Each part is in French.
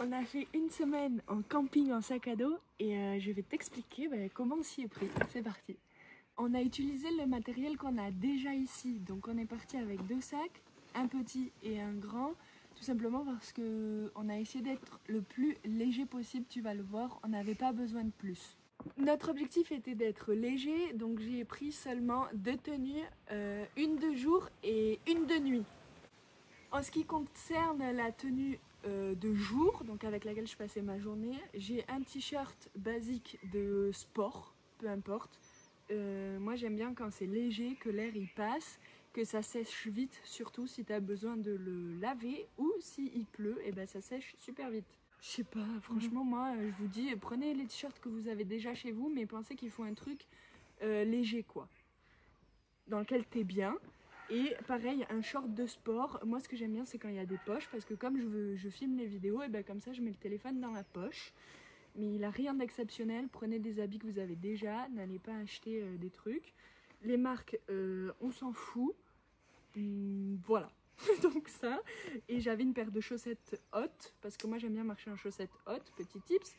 On a fait une semaine en camping en sac à dos et je vais t'expliquer comment on s'y est pris. C'est parti. On a utilisé le matériel qu'on a déjà ici. Donc on est parti avec 2 sacs, un petit et un grand. Tout simplement parce qu'on a essayé d'être le plus léger possible, tu vas le voir. On n'avait pas besoin de plus. Notre objectif était d'être léger, donc j'ai pris seulement 2 tenues, une de jour et une de nuit. En ce qui concerne la tenue de jour, donc avec laquelle je passais ma journée, j'ai un t-shirt basique de sport, peu importe. Moi j'aime bien quand c'est léger, que l'air y passe, que ça sèche vite, surtout si tu as besoin de le laver ou s'il pleut, et ben ça sèche super vite. Je sais pas, franchement moi je vous dis, prenez les t-shirts que vous avez déjà chez vous, mais pensez qu'il faut un truc léger quoi, dans lequel tu es bien. Et pareil, un short de sport, moi ce que j'aime bien c'est quand il y a des poches, parce que comme je filme les vidéos, et ben comme ça je mets le téléphone dans la poche. Mais il n'a rien d'exceptionnel, prenez des habits que vous avez déjà, n'allez pas acheter des trucs. Les marques, on s'en fout. Voilà, donc ça. Et j'avais une paire de chaussettes hautes, parce que moi j'aime bien marcher en chaussettes hautes, petit tips.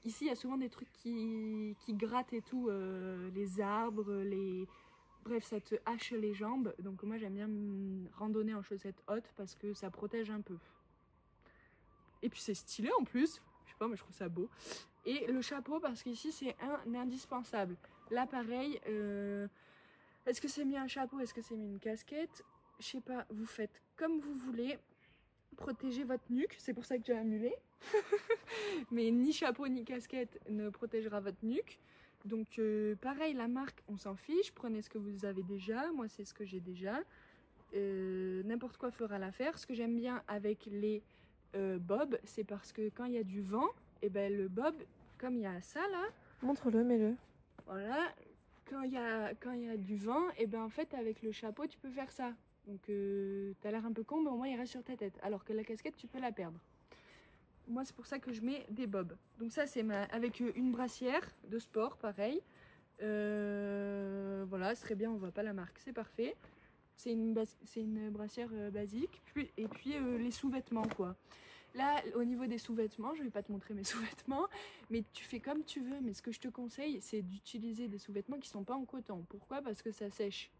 Ici il y a souvent des trucs qui grattent et tout, les arbres, bref, ça te hache les jambes, donc moi j'aime bien randonner en chaussettes hautes parce que ça protège un peu. Et puis c'est stylé en plus, je sais pas, moi je trouve ça beau. Et le chapeau parce qu'ici c'est un indispensable. Là pareil, est-ce que c'est mieux un chapeau, est-ce que c'est mieux une casquette? Je sais pas, vous faites comme vous voulez. Protégez votre nuque, c'est pour ça que j'ai un mulet. Mais ni chapeau ni casquette ne protégera votre nuque. Donc pareil, la marque, on s'en fiche, prenez ce que vous avez déjà, moi c'est ce que j'ai déjà. N'importe quoi fera l'affaire. Ce que j'aime bien avec les bobs, c'est parce que quand il y a du vent, et ben le bob, comme il y a ça là, montre-le, mets-le. voilà, quand il y a du vent, et ben en fait avec le chapeau tu peux faire ça. Donc t'as l'air un peu con, mais au moins il reste sur ta tête, alors que la casquette tu peux la perdre. Moi c'est pour ça que je mets des bobs. Donc ça c'est avec une brassière de sport pareil. Voilà, c'est très bien, on voit pas la marque, c'est parfait. C'est une brassière basique. Et puis les sous-vêtements quoi. Là au niveau des sous-vêtements, je vais pas te montrer mes sous-vêtements, mais tu fais comme tu veux. Mais ce que je te conseille c'est d'utiliser des sous-vêtements qui sont pas en coton. Pourquoi? Parce que ça sèche.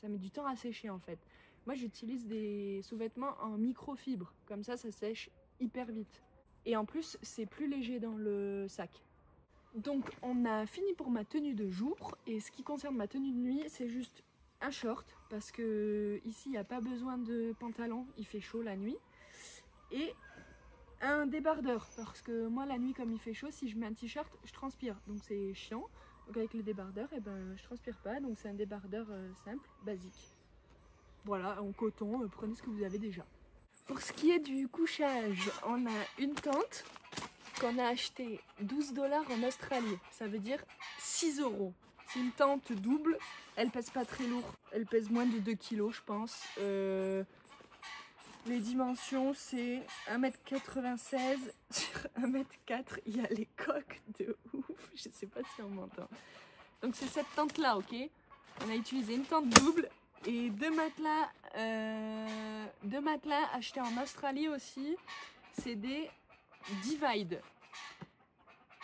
Ça met du temps à sécher en fait. Moi j'utilise des sous-vêtements en microfibre. Comme ça sèche hyper vite. Et en plus, c'est plus léger dans le sac. Donc, on a fini pour ma tenue de jour. Et ce qui concerne ma tenue de nuit, c'est juste un short. Parce que ici, il n'y a pas besoin de pantalon. Il fait chaud la nuit. Et un débardeur. Parce que moi, la nuit, comme il fait chaud, si je mets un t-shirt, je transpire. Donc, c'est chiant. Donc, avec le débardeur, eh ben, je transpire pas. Donc, c'est un débardeur simple, basique. Voilà, en coton. Prenez ce que vous avez déjà. Pour ce qui est du couchage, on a une tente qu'on a achetée 12 $ en Australie. Ça veut dire 6 €. C'est une tente double. Elle pèse pas très lourd. Elle pèse moins de 2 kg, je pense. Les dimensions, c'est 1,96 m sur 1,4 m. Il y a les coques de ouf. Je sais pas si on m'entend. Donc c'est cette tente-là, ok? On a utilisé une tente double. Et deux matelas achetés en Australie aussi. C'est des Divide.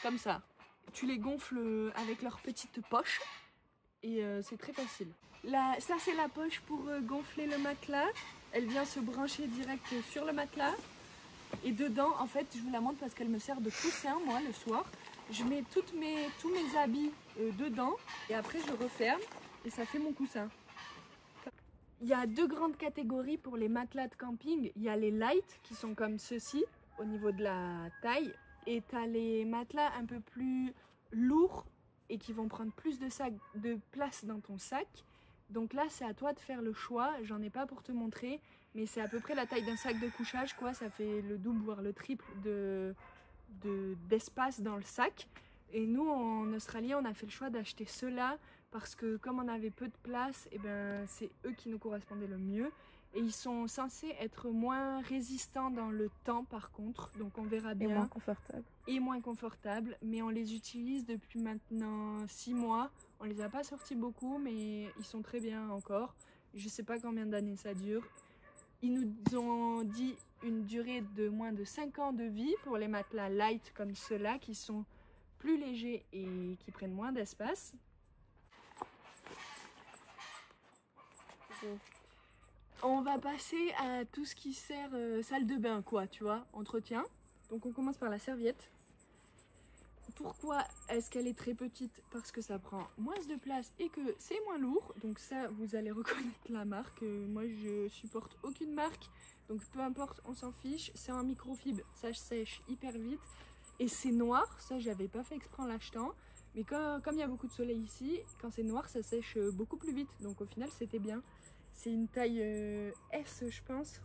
Comme ça. Tu les gonfles avec leur petite poche. Et c'est très facile. Là, ça c'est la poche pour gonfler le matelas. Elle vient se brancher direct sur le matelas. Et dedans, en fait, je vous la montre parce qu'elle me sert de coussin, moi, le soir. Je mets tous mes habits dedans. Et après, je referme. Et ça fait mon coussin. Il y a 2 grandes catégories pour les matelas de camping. Il y a les light qui sont comme ceci au niveau de la taille. Et tu as les matelas un peu plus lourds et qui vont prendre plus de place dans ton sac. Donc là, c'est à toi de faire le choix. J'en ai pas pour te montrer, mais c'est à peu près la taille d'un sac de couchage, quoi. Ça fait le double, voire le triple d'espace dans le sac. Et nous, en Australie, on a fait le choix d'acheter ceux-là parce que comme on avait peu de place, et ben, c'est eux qui nous correspondaient le mieux. Et ils sont censés être moins résistants dans le temps par contre, donc on verra bien. Et moins confortable. Et moins confortable, mais on les utilise depuis maintenant 6 mois. On les a pas sortis beaucoup, mais ils sont très bien encore. Je sais pas combien d'années ça dure. Ils nous ont dit une durée de moins de 5 ans de vie pour les matelas light comme ceux-là qui sont plus légers et qui prennent moins d'espace. On va passer à tout ce qui sert salle de bain, quoi, tu vois, entretien. Donc on commence par la serviette. Pourquoi est-ce qu'elle est très petite? Parce que ça prend moins de place et que c'est moins lourd. Donc ça, vous allez reconnaître la marque. Moi, je supporte aucune marque. Donc peu importe, on s'en fiche. C'est en microfibre, ça sèche hyper vite. Et c'est noir, ça j'avais pas fait exprès en l'achetant. Mais comme il y a beaucoup de soleil ici, quand c'est noir, ça sèche beaucoup plus vite. Donc au final, c'était bien. C'est une taille S, je pense.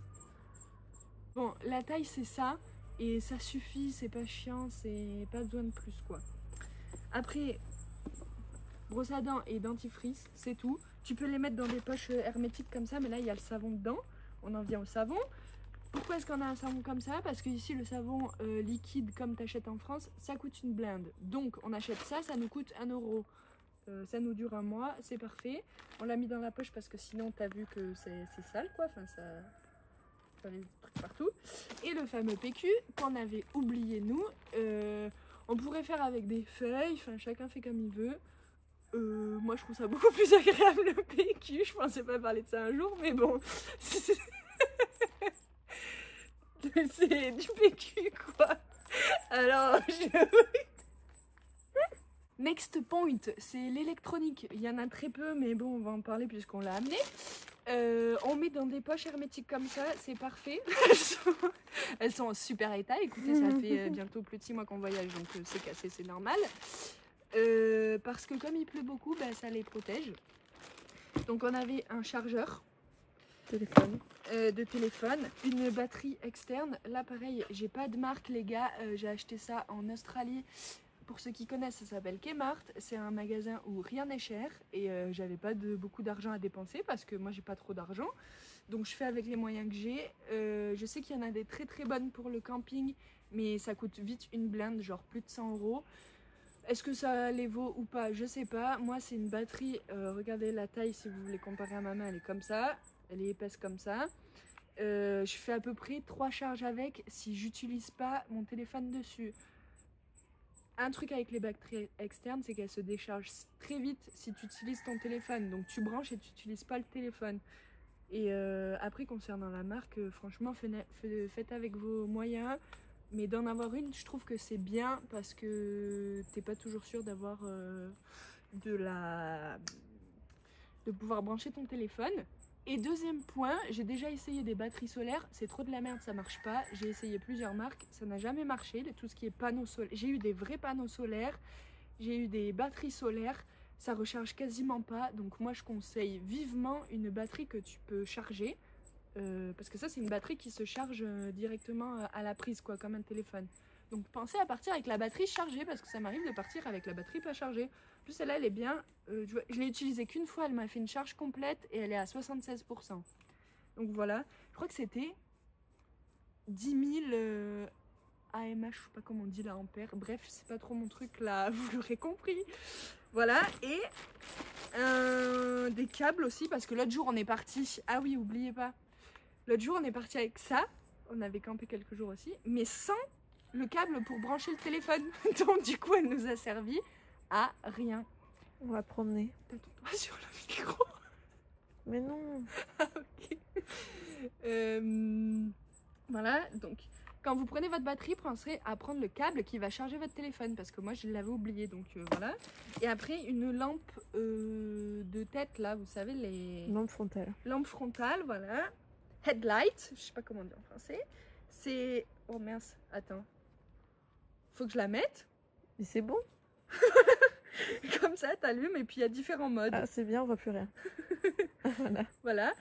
Bon, la taille, c'est ça. Et ça suffit, c'est pas chiant, c'est pas besoin de plus, quoi. Après, brosse à dents et dentifrice, c'est tout. Tu peux les mettre dans des poches hermétiques comme ça, mais là, il y a le savon dedans. On en vient au savon. Pourquoi est-ce qu'on a un savon comme ça? Parce que ici, le savon liquide, comme tu achètes en France, ça coûte une blinde. Donc, on achète ça, ça nous coûte 1 €. Ça nous dure un mois, c'est parfait. On l'a mis dans la poche parce que sinon, t'as vu que c'est sale, quoi. Enfin, ça les trucs partout. Et le fameux PQ qu'on avait oublié, nous. On pourrait faire avec des feuilles, enfin, chacun fait comme il veut. Moi, je trouve ça beaucoup plus agréable, le PQ. Je pensais pas parler de ça un jour, mais bon. C'est du PQ, quoi. Alors, Next point, c'est l'électronique. Il y en a très peu, mais bon, on va en parler puisqu'on l'a amené. On met dans des poches hermétiques comme ça, c'est parfait. Elles sont en super état. Écoutez, ça fait bientôt plus de 6 mois qu'on voyage, donc c'est cassé, c'est normal. Parce que comme il pleut beaucoup, bah, ça les protège. Donc on avait un chargeur de téléphone, une batterie externe. Là pareil, j'ai pas de marque les gars, j'ai acheté ça en Australie. Pour ceux qui connaissent, ça s'appelle Kmart. C'est un magasin où rien n'est cher et j'avais pas beaucoup d'argent à dépenser parce que moi j'ai pas trop d'argent. Donc je fais avec les moyens que j'ai. Je sais qu'il y en a des très très bonnes pour le camping, mais ça coûte vite une blinde, genre plus de 100 €. Est-ce que ça les vaut ou pas? Je sais pas. Moi c'est une batterie, regardez la taille si vous voulez comparer à ma main, elle est comme ça. Elle est épaisse comme ça. Je fais à peu près 3 charges avec si j'utilise pas mon téléphone dessus. Un truc avec les batteries externes, c'est qu'elles se déchargent très vite si tu utilises ton téléphone. Donc tu branches et tu n'utilises pas le téléphone. Et après, concernant la marque, franchement, faites avec vos moyens. Mais d'en avoir une, je trouve que c'est bien parce que t'es pas toujours sûr d'avoir de pouvoir brancher ton téléphone. Et deuxième point, j'ai déjà essayé des batteries solaires, c'est trop de la merde, ça marche pas. J'ai essayé plusieurs marques, ça n'a jamais marché, tout ce qui est panneaux solaires. J'ai eu des vrais panneaux solaires, j'ai eu des batteries solaires, ça recharge quasiment pas. Donc moi je conseille vivement une batterie que tu peux charger. Parce que ça c'est une batterie qui se charge directement à la prise, quoi, comme un téléphone. Donc pensez à partir avec la batterie chargée, parce que ça m'arrive de partir avec la batterie pas chargée. En plus celle-là elle est bien, je l'ai utilisée qu'une fois, elle m'a fait une charge complète et elle est à 76%. Donc voilà, je crois que c'était 10 000 AMH, je sais pas comment on dit là, ampères. Bref, c'est pas trop mon truc là, vous l'aurez compris. Voilà, et des câbles aussi, parce que l'autre jour on est parti, ah oui, oubliez pas, l'autre jour on est parti avec ça, on avait campé quelques jours aussi, mais sans le câble pour brancher le téléphone. Donc du coup elle nous a servi à rien. On va promener. T'as ton doigt sur le micro? Mais non. Ah, ok. Voilà, donc quand vous prenez votre batterie, pensez à prendre le câble qui va charger votre téléphone, parce que moi je l'avais oublié, donc voilà. Et après une lampe de tête là, vous savez, les Lampe frontale. Lampe frontale, voilà. Headlight, je sais pas comment on dit en français. C'est... Oh mince, attends. Faut que je la mette. Mais c'est bon. Comme ça, t'allumes et puis il y a différents modes. Ah, c'est bien, on voit plus rien. Voilà. Voilà.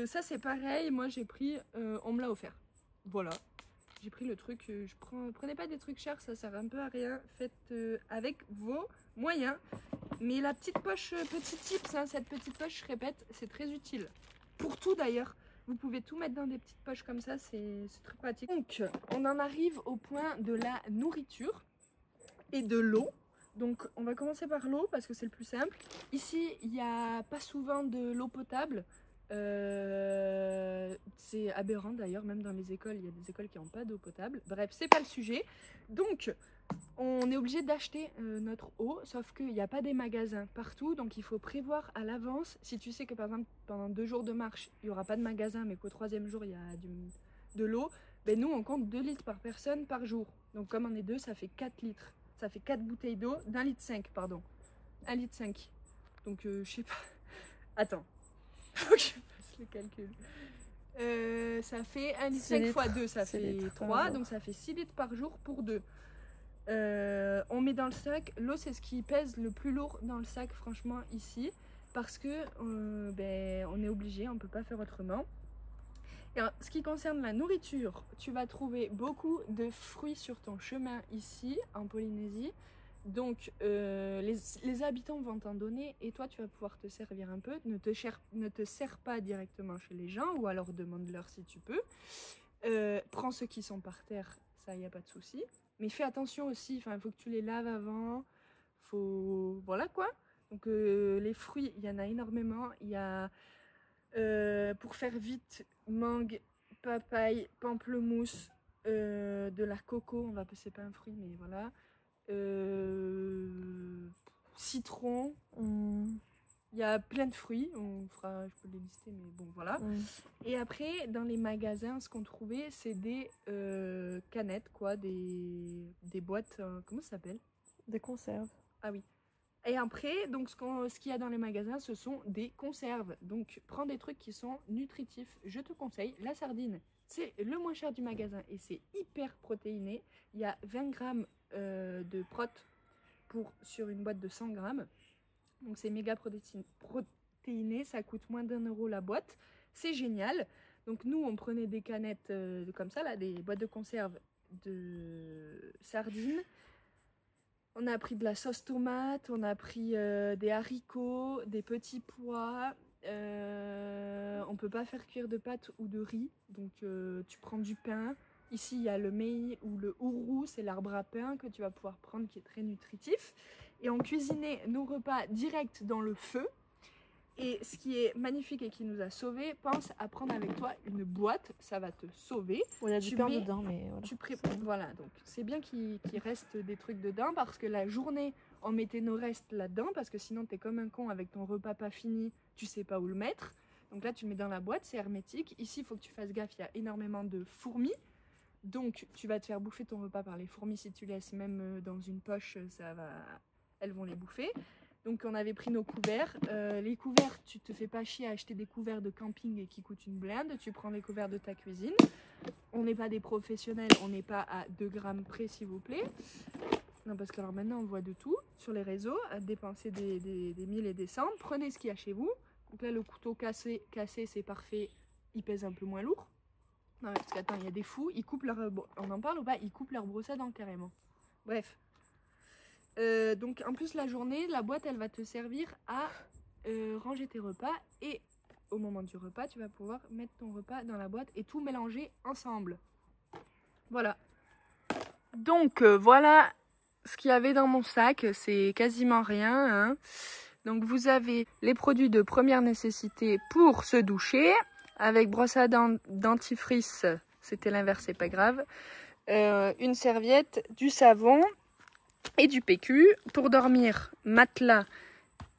Ça c'est pareil, moi j'ai pris... on me l'a offert. Voilà. J'ai pris le truc, prenez pas des trucs chers, ça sert un peu à rien. Faites avec vos moyens. Mais la petite poche, petit tips, hein, cette petite poche, je répète, c'est très utile. Pour tout d'ailleurs. Vous pouvez tout mettre dans des petites poches comme ça, c'est très pratique. Donc, on en arrive au point de la nourriture et de l'eau. Donc, on va commencer par l'eau parce que c'est le plus simple. Ici, il n'y a pas souvent de l'eau potable. C'est aberrant d'ailleurs, même dans les écoles, il y a des écoles qui n'ont pas d'eau potable. Bref, c'est pas le sujet. Donc, on est obligé d'acheter notre eau, sauf qu'il n'y a pas des magasins partout, donc il faut prévoir à l'avance. Si tu sais que par exemple, pendant 2 jours de marche, il n'y aura pas de magasin, mais qu'au 3e jour, il y a de l'eau, ben nous, on compte 2 litres par personne par jour. Donc, comme on est 2, ça fait 4 litres. Ça fait 4 bouteilles d'eau d'1,5 litre, pardon. 1,5 litre. Donc, je sais pas. Attends. Faut que je fasse le calcul. Ça fait 1,5 litre fois 2, ça fait 3, donc ça fait 6 litres par jour pour 2. On met dans le sac, l'eau c'est ce qui pèse le plus lourd dans le sac franchement ici, parce que on est obligé, on peut pas faire autrement. Et en ce qui concerne la nourriture, tu vas trouver beaucoup de fruits sur ton chemin ici en Polynésie. Donc les habitants vont t'en donner et toi tu vas pouvoir te servir un peu. Ne te sers pas directement chez les gens ou alors demande-leur si tu peux. Prends ceux qui sont par terre, ça y a pas de souci. Mais fais attention aussi, il faut que tu les laves avant. Voilà quoi. Donc les fruits, il y en a énormément. Il y a, pour faire vite, mangue, papaye, pamplemousse, de la coco. C'est pas un fruit mais voilà. Citron, il y a plein de fruits, je peux les lister mais bon voilà. Et après dans les magasins ce qu'on trouvait c'est des canettes quoi, des boîtes, comment ça s'appelle? Des conserves. Ah oui. Et après donc ce qu'il y a dans les magasins ce sont des conserves, donc prends des trucs qui sont nutritifs. Je te conseille la sardine, c'est le moins cher du magasin et c'est hyper protéiné. Il y a 20 grammes de prot sur une boîte de 100 grammes. Donc c'est méga protéiné, ça coûte moins d'1 € la boîte. C'est génial. Donc nous on prenait des canettes comme ça, là, des boîtes de conserve de sardines. On a pris de la sauce tomate, on a pris des haricots, des petits pois. On peut pas faire cuire de pâtes ou de riz, donc tu prends du pain. Ici, il y a le mei ou le ourou, c'est l'arbre à pain que tu vas pouvoir prendre qui est très nutritif. Et on cuisinait nos repas direct dans le feu. Et ce qui est magnifique et qui nous a sauvés, pense à prendre avec toi une boîte, ça va te sauver. Il y a du pain dedans, mais voilà. Voilà, donc c'est bien qu'il reste des trucs dedans parce que la journée, on mettait nos restes là-dedans parce que sinon t'es comme un con avec ton repas pas fini, tu sais pas où le mettre. Donc là, tu le mets dans la boîte, c'est hermétique. Ici, il faut que tu fasses gaffe, il y a énormément de fourmis. Donc, tu vas te faire bouffer ton repas par les fourmis. Si tu laisses même dans une poche, elles vont les bouffer. Donc, on avait pris nos couverts. Les couverts, tu te fais pas chier à acheter des couverts de camping qui coûtent une blinde. Tu prends les couverts de ta cuisine. On n'est pas des professionnels, on n'est pas à 2 grammes près, s'il vous plaît. Non, parce que alors maintenant, on voit de tout sur les réseaux, à dépenser des 1000 et des cents. Prenez ce qu'il y a chez vous. Donc là, le couteau cassé c'est parfait. Il pèse un peu moins lourd. Non, parce qu'attends, il y a des fous, ils coupent leur... On en parle ou pas? Ils coupent leur brosse à dents carrément. Bref. Donc en plus la journée, la boîte elle va te servir à ranger tes repas. Et au moment du repas, tu vas pouvoir mettre ton repas dans la boîte et tout mélanger ensemble. Voilà. Donc voilà ce qu'il y avait dans mon sac. C'est quasiment rien, hein. Donc vous avez les produits de première nécessité pour se doucher. Avec brosse à dents, dentifrice, c'était l'inverse, c'est pas grave. Une serviette, du savon et du PQ. Pour dormir, matelas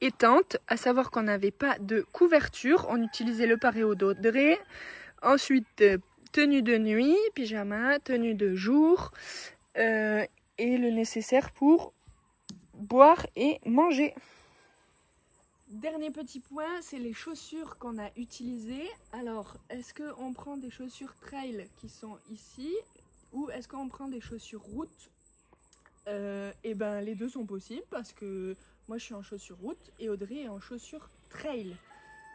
et tente. À savoir qu'on n'avait pas de couverture, on utilisait le paréo d'Audrey. Ensuite, tenue de nuit, pyjama, tenue de jour et le nécessaire pour boire et manger. Dernier petit point, c'est les chaussures qu'on a utilisées. Alors, est-ce qu'on prend des chaussures trail qui sont ici ou est-ce qu'on prend des chaussures route? Et ben les deux sont possibles parce que moi je suis en chaussures route et Audrey est en chaussures trail.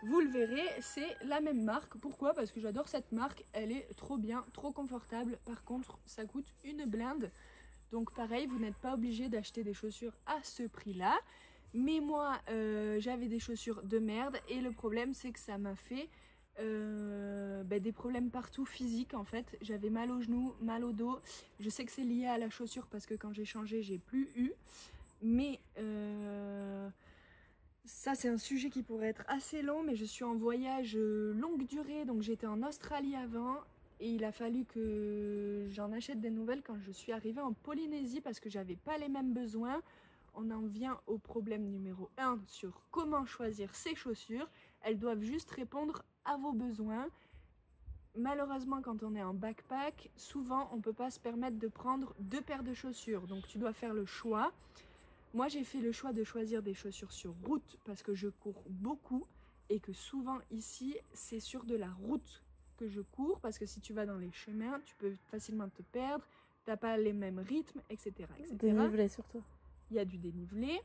Vous le verrez, c'est la même marque. Pourquoi? Parce que j'adore cette marque, elle est trop bien, trop confortable. Par contre, ça coûte une blinde. Donc pareil, vous n'êtes pas obligé d'acheter des chaussures à ce prix-là. Mais moi, j'avais des chaussures de merde et le problème, c'est que ça m'a fait des problèmes partout physiques en fait. J'avais mal aux genoux, mal au dos. Je sais que c'est lié à la chaussure parce que quand j'ai changé, j'ai plus eu. Mais ça c'est un sujet qui pourrait être assez long, mais je suis en voyage longue durée, donc j'étais en Australie avant et il a fallu que j'en achète des nouvelles quand je suis arrivée en Polynésie parce que j'avais pas les mêmes besoins. On en vient au problème numéro 1 sur comment choisir ses chaussures. Elles doivent juste répondre à vos besoins. Malheureusement, quand on est en backpack, souvent on ne peut pas se permettre de prendre 2 paires de chaussures. Donc tu dois faire le choix. Moi, j'ai fait le choix de choisir des chaussures sur route parce que je cours beaucoup et que souvent ici, c'est sur de la route que je cours parce que si tu vas dans les chemins, tu peux facilement te perdre, tu n'as pas les mêmes rythmes, etc. Dénivelé surtout. Il y a du dénivelé.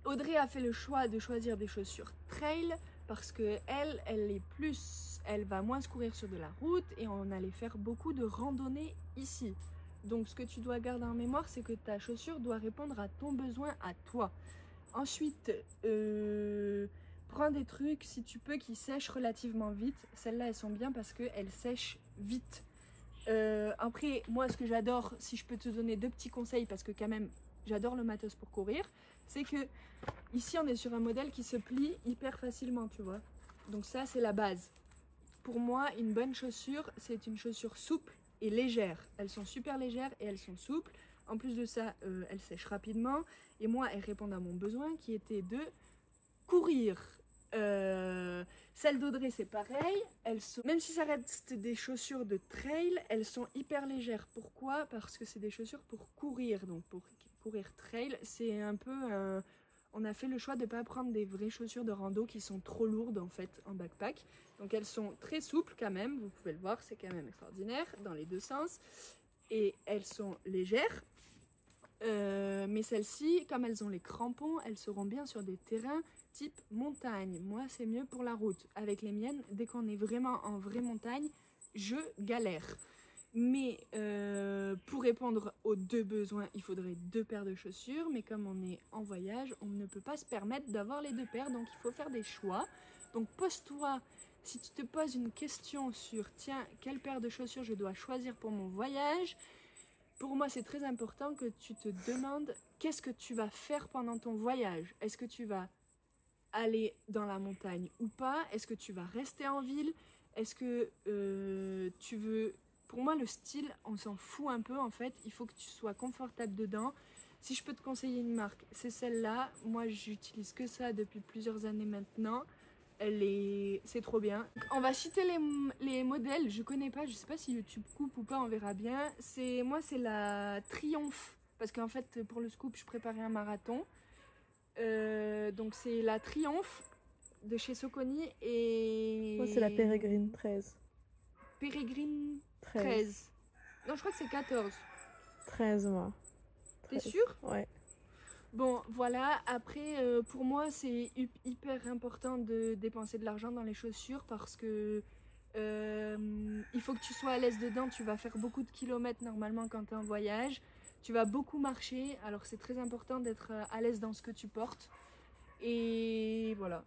Audrey a fait le choix de choisir des chaussures trail parce que elle va moins se courir sur de la route et on allait faire beaucoup de randonnées ici. Donc ce que tu dois garder en mémoire, c'est que ta chaussure doit répondre à ton besoin, à toi. Ensuite, prends des trucs, si tu peux, qui sèchent relativement vite. Celles-là, elles sont bien parce qu'elles sèchent vite. Après, moi, ce que j'adore, si je peux te donner 2 petits conseils, parce que quand même, j'adore le matos pour courir, c'est que ici, on est sur un modèle qui se plie hyper facilement, tu vois. Donc ça, c'est la base. Pour moi, une bonne chaussure, c'est une chaussure souple et légères. Elles sont super légères et elles sont souples. En plus de ça, elles sèchent rapidement. Et moi, elles répondent à mon besoin qui était de courir. Celles d'Audrey, c'est pareil. Même si ça reste des chaussures de trail, elles sont hyper légères. Pourquoi? Parce que c'est des chaussures pour courir. Donc pour courir trail, c'est un peu... On a fait le choix de ne pas prendre des vraies chaussures de rando qui sont trop lourdes en fait en backpack. Donc elles sont très souples quand même, vous pouvez le voir, c'est quand même extraordinaire dans les 2 sens. Et elles sont légères, mais celles-ci, comme elles ont les crampons, elles seront bien sur des terrains type montagne. Moi c'est mieux pour la route. Avec les miennes, dès qu'on est vraiment en vraie montagne, je galère. Mais pour répondre aux 2 besoins, il faudrait 2 paires de chaussures. Mais comme on est en voyage, on ne peut pas se permettre d'avoir les 2 paires. Donc il faut faire des choix. Donc pose-toi, si tu te poses une question sur « Tiens, quelle paire de chaussures je dois choisir pour mon voyage ?» Pour moi, c'est très important que tu te demandes qu'est-ce que tu vas faire pendant ton voyage. Est-ce que tu vas aller dans la montagne ou pas? Est-ce que tu vas rester en ville? Est-ce que tu veux... Pour moi, le style, on s'en fout un peu en fait. Il faut que tu sois confortable dedans. Si je peux te conseiller une marque, c'est celle-là. Moi, j'utilise que ça depuis plusieurs années maintenant. C'est trop bien. On va citer les modèles. Je connais pas, je sais pas si YouTube coupe ou pas, on verra bien. Moi, c'est la Triomphe. Parce qu'en fait, pour le scoop, je préparais un marathon. Donc, c'est la Triomphe de chez Saucony et... Moi, c'est la Peregrine 13. Peregrine 13. Non, je crois que c'est 14. 13, moi. T'es sûr? Ouais. Bon, voilà. Après, pour moi, c'est hyper important de dépenser de l'argent dans les chaussures parce que il faut que tu sois à l'aise dedans. Tu vas faire beaucoup de kilomètres normalement quand tu es en voyage. Tu vas beaucoup marcher. Alors, c'est très important d'être à l'aise dans ce que tu portes. Et voilà.